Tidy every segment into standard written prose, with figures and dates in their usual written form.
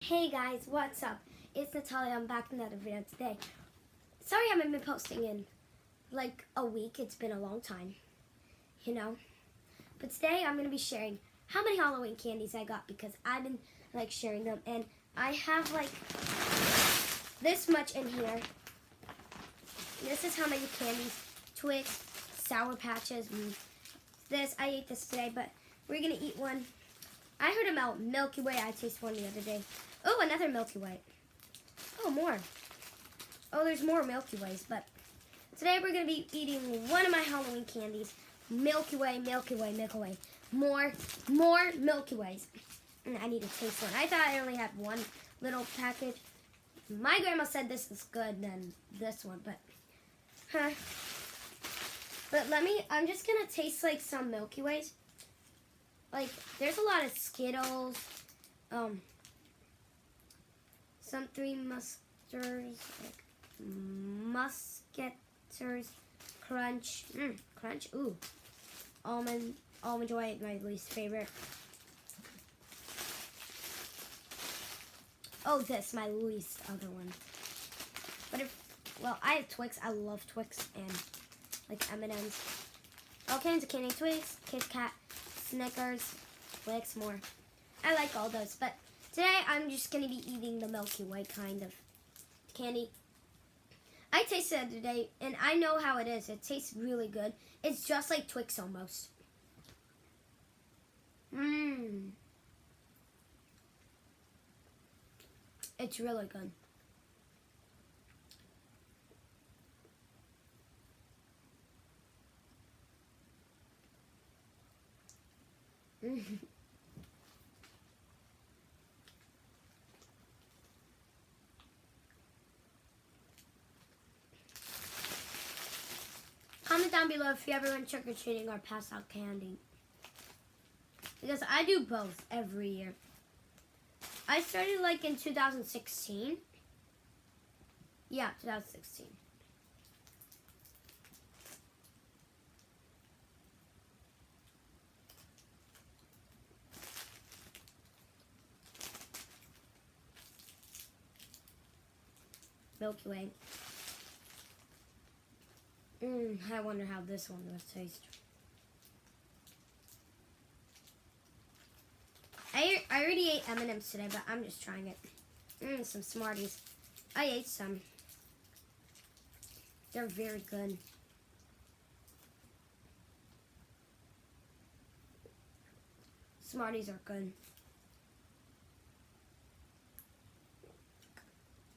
Hey guys, what's up? It's Natalia. I'm back with another video today. Sorry I haven't been posting in like a week. It's been a long time, you know. But today I'm going to be sharing how many Halloween candies I got because I've been like sharing them. And I have like this much in here. This is how many candies. Twix, Sour Patches, this. I ate this today, but we're going to eat one. I heard about Milky Way. I tasted one the other day. Oh, another Milky Way. Oh, more. Oh, there's more Milky Ways. But today we're going to be eating one of my Halloween candies. Milky Way, Milky Way, Milky Way. More Milky Ways. And I need to taste one. I thought I only had one little package. My grandma said this is good than this one, but But I'm just going to taste like some Milky Ways. Like, there's a lot of Skittles, some Three Musketeers, like Musketeers, Crunch, Crunch, ooh, Almond Joy, my least favorite. Oh, this, my least other one. But well, I have Twix. I love Twix and like M&M's. All kinds of candy, Twix, Kit Kat, Snickers, Twix, more. I like all those, but today I'm just going to be eating the Milky Way kind of candy. I tasted it today, and I know how it is. It tastes really good. It's just like Twix almost. It's really good. Comment down below if you ever went trick-or-treating or pass out candy. Because I do both every year. I started like in 2016. Yeah, 2016. Milky Way. I wonder how this one will taste. I already ate M&M's today, but I'm just trying it. Some Smarties. I ate some. They're very good. Smarties are good.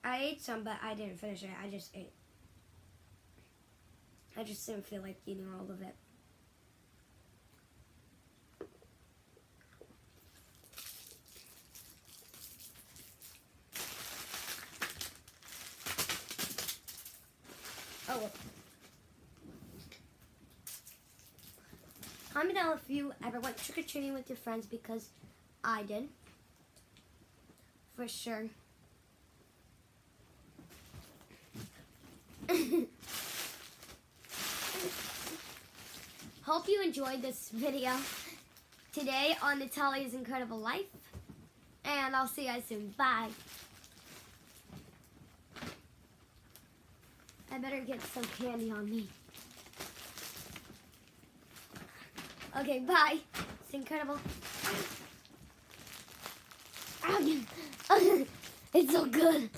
I ate some, but I didn't finish it. I just ate. I just didn't feel like eating all of it. Oh, well. Comment down if you ever went trick-or-treating with your friends, because I did. For sure. Hope you enjoyed this video today on Natalia's Incredible Life. And I'll see you guys soon. Bye. I better get some candy on me. Okay, bye. It's incredible. It's so good.